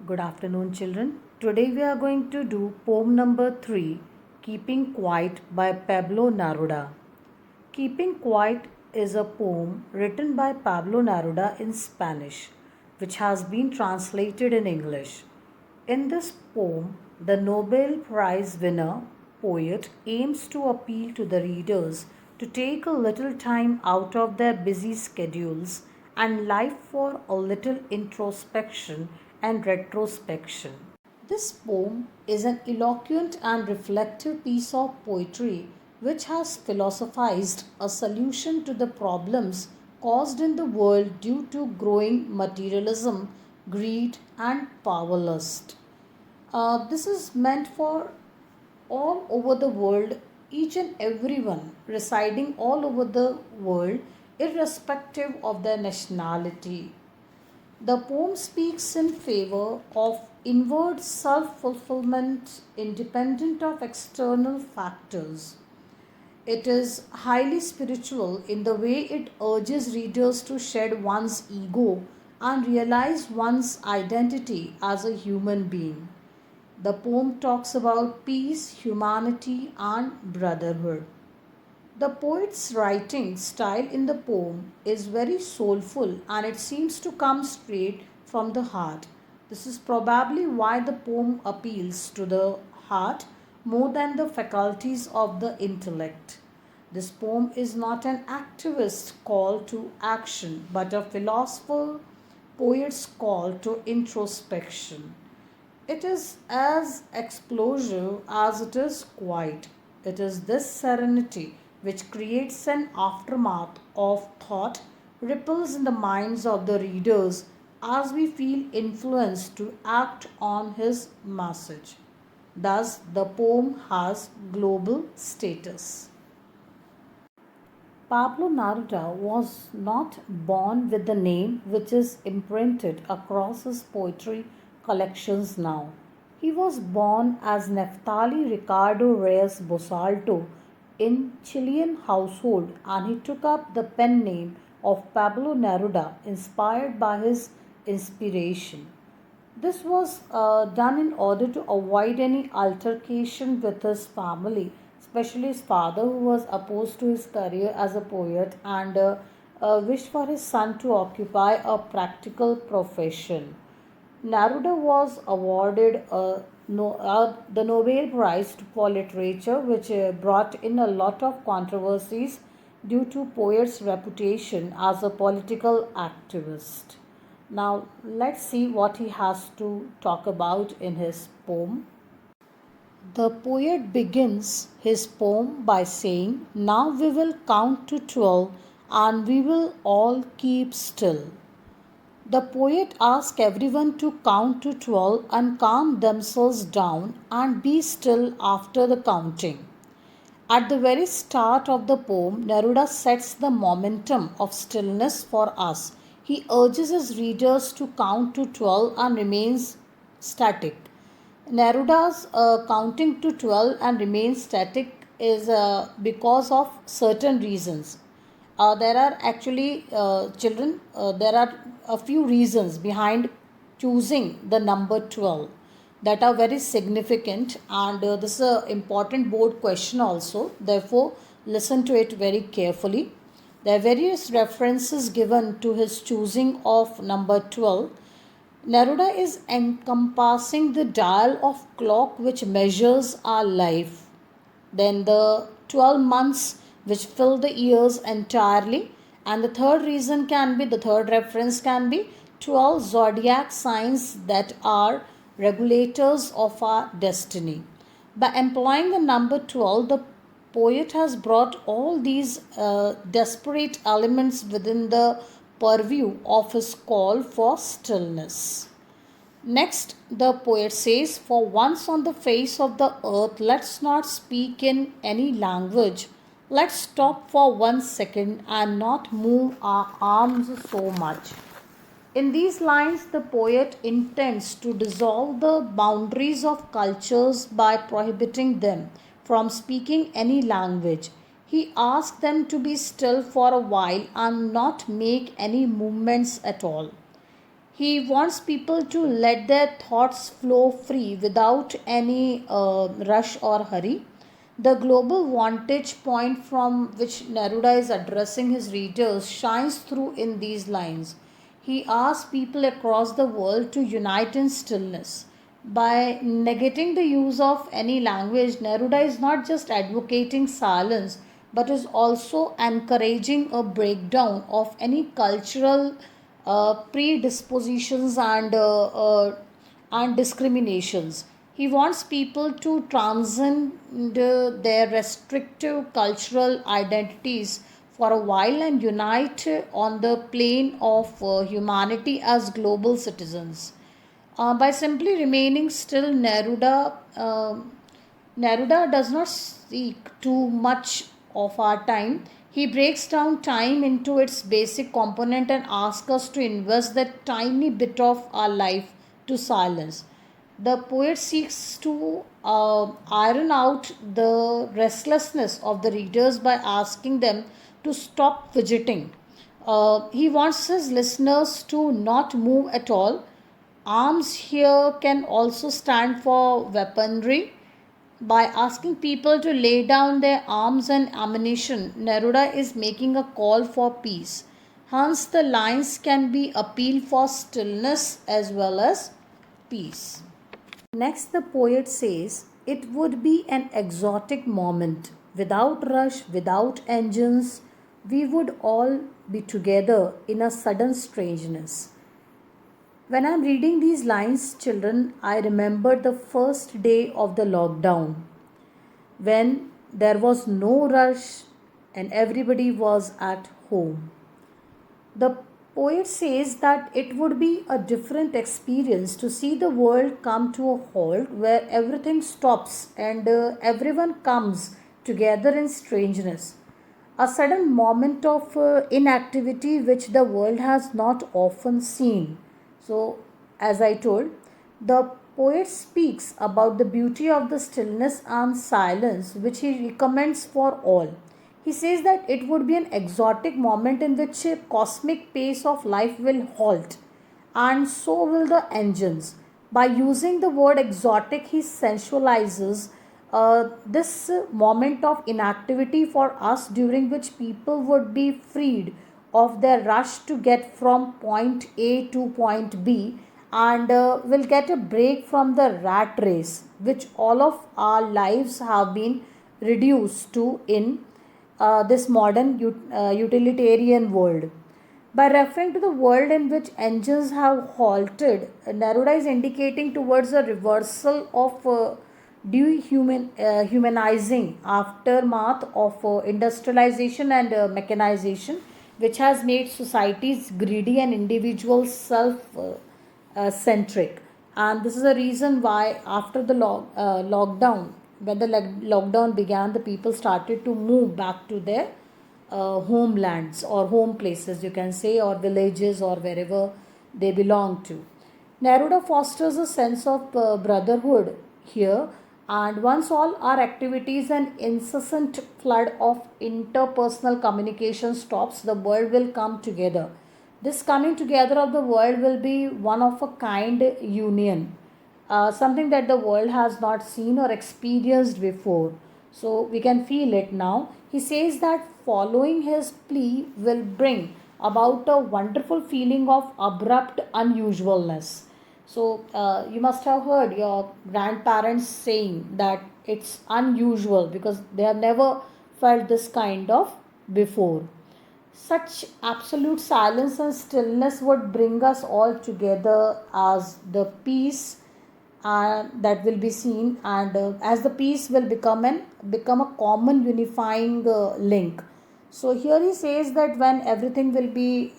Good afternoon, children. Today we are going to do poem number 3, Keeping Quiet by Pablo Neruda. Keeping Quiet is a poem written by Pablo Neruda in Spanish, which has been translated in English. In this poem, the Nobel Prize winner poet aims to appeal to the readers to take a little time out of their busy schedules and life for a little introspection and retrospection. This poem is an eloquent and reflective piece of poetry which has philosophized a solution to the problems caused in the world due to growing materialism, greed, and power lust. This is meant for all over the world, each and everyone residing all over the world, irrespective of their nationality. The poem speaks in favor of inward self fulfillment independent of external factors. It is highly spiritual in the way it urges readers to shed one's ego and realize one's identity as a human being. The poem talks about peace, humanity, and brotherhood. The poet's writing style in the poem is very soulful and it seems to come straight from the heart. This is probably why the poem appeals to the heart more than the faculties of the intellect. This poem is not an activist call to action but a philosopher poet's call to introspection. It is as explosive as it is quiet. It is this serenity which creates an aftermath of thought, ripples in the minds of the readers as we feel influenced to act on his message. Thus, the poem has global status. Pablo Neruda was not born with the name which is imprinted across his poetry collections now. He was born as Neftali Ricardo Reyes Bosalto in Chilean household and he took up the pen name of Pablo Neruda inspired by his inspiration. This was done in order to avoid any altercation with his family, especially his father, who was opposed to his career as a poet and wished for his son to occupy a practical profession. Neruda was awarded the Nobel Prize for Literature, which brought in a lot of controversies due to poet's reputation as a political activist. Now, let's see what he has to talk about in his poem. The poet begins his poem by saying, "Now we will count to 12 and we will all keep still." The poet asks everyone to count to 12 and calm themselves down and be still after the counting. At the very start of the poem, Neruda sets the momentum of stillness for us. He urges his readers to count to 12 and remains static. Neruda's counting to 12 and remain static is because of certain reasons. There are actually children, there are a few reasons behind choosing the number 12 that are very significant, and this is an important board question also. Therefore, listen to it very carefully. There are various references given to his choosing of number 12. Neruda is encompassing the dial of clock which measures our life. Then the 12 months which fill the years entirely. And the third reference can be 12 zodiac signs that are regulators of our destiny. By employing the number 12, the poet has brought all these desperate elements within the purview of his call for stillness. Next, the poet says, "For once on the face of the earth, let's not speak in any language. Let's stop for 1 second and not move our arms so much." In these lines, the poet intends to dissolve the boundaries of cultures by prohibiting them from speaking any language. He asks them to be still for a while and not make any movements at all. He wants people to let their thoughts flow free without any rush or hurry. The global vantage point from which Neruda is addressing his readers shines through in these lines. He asks people across the world to unite in stillness. By negating the use of any language, Neruda is not just advocating silence but is also encouraging a breakdown of any cultural predispositions and discriminations. He wants people to transcend their restrictive cultural identities for a while and unite on the plane of humanity as global citizens. By simply remaining still, Neruda does not seek too much of our time. He breaks down time into its basic component and asks us to invest that tiny bit of our life to silence. The poet seeks to iron out the restlessness of the readers by asking them to stop fidgeting. He wants his listeners to not move at all. Arms here can also stand for weaponry. By asking people to lay down their arms and ammunition, Neruda is making a call for peace. Hence, the lines can be appeal for stillness as well as peace. Next, the poet says, it would be an exotic moment. Without rush, without engines, we would all be together in a sudden strangeness. When I'm reading these lines, children, I remember the first day of the lockdown when there was no rush and everybody was at home. The poet says that it would be a different experience to see the world come to a halt where everything stops and everyone comes together in strangeness. A sudden moment of inactivity which the world has not often seen. So, as I told, the poet speaks about the beauty of the stillness and silence which he recommends for all. He says that it would be an exotic moment in which a cosmic pace of life will halt, and so will the engines. By using the word exotic, he sensualizes this moment of inactivity for us, during which people would be freed of their rush to get from point A to point B, and will get a break from the rat race which all of our lives have been reduced to in this modern utilitarian world. By referring to the world in which engines have halted, Neruda is indicating towards a reversal of dehumanizing aftermath of industrialization and mechanization, which has made societies greedy and individual self centric. And this is the reason why, after the lockdown, when the lockdown began, the people started to move back to their homelands or home places, you can say, or villages or wherever they belong to. Neruda fosters a sense of brotherhood here, and once all our activities and incessant flood of interpersonal communication stops, the world will come together. This coming together of the world will be one of a kind union, something that the world has not seen or experienced before. So we can feel it now. He says that following his plea will bring about a wonderful feeling of abrupt unusualness. So you must have heard your grandparents saying that it's unusual because they have never felt this kind of before. Such absolute silence and stillness would bring us all together as the peace that will be seen, and as the peace will become a common unifying link. So here he says that when everything will be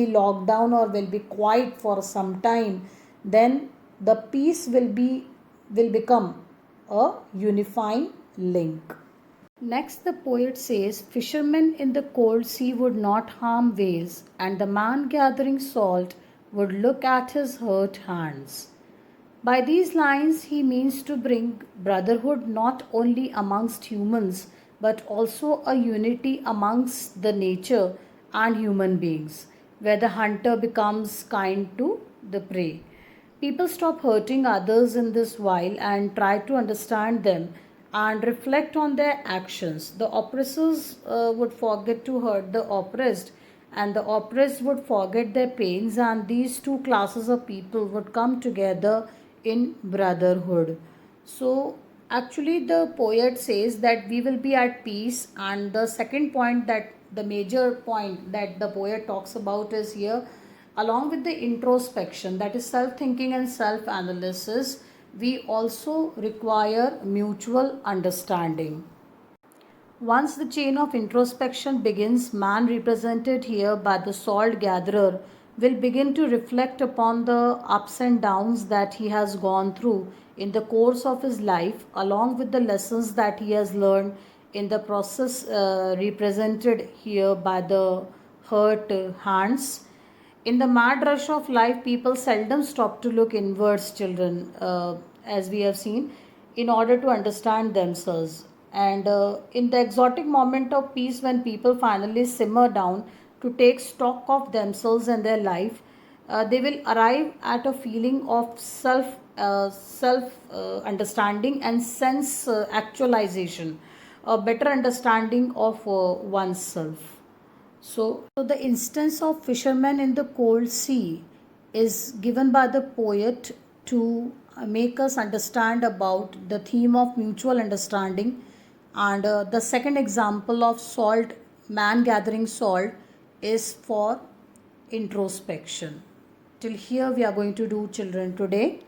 locked down or will be quiet for some time, then the peace will become a unifying link. Next, the poet says, fishermen in the cold sea would not harm whales, and the man gathering salt would look at his hurt hands. By these lines, he means to bring brotherhood not only amongst humans but also a unity amongst the nature and human beings. where the hunter becomes kind to the prey. People stop hurting others in this while and try to understand them and reflect on their actions. The oppressors would forget to hurt the oppressed, and the oppressed would forget their pains, and these two classes of people would come together in brotherhood. So, actually, the poet says that we will be at peace, and the second point, that the major point that the poet talks about is here, along with the introspection, that is self thinking and self analysis, we also require mutual understanding. Once the chain of introspection begins, man, represented here by the salt gatherer, will begin to reflect upon the ups and downs that he has gone through in the course of his life, along with the lessons that he has learned in the process, represented here by the hurt hands. In the mad rush of life, people seldom stop to look inwards, children, as we have seen, in order to understand themselves. And in the exotic moment of peace, when people finally simmer down to take stock of themselves and their life, they will arrive at a feeling of self understanding and sense actualization, a better understanding of oneself. So the instance of fishermen in the cold sea is given by the poet to make us understand about the theme of mutual understanding. And the second example of salt, man gathering salt, is for introspection. Till here we are going to do, children, today.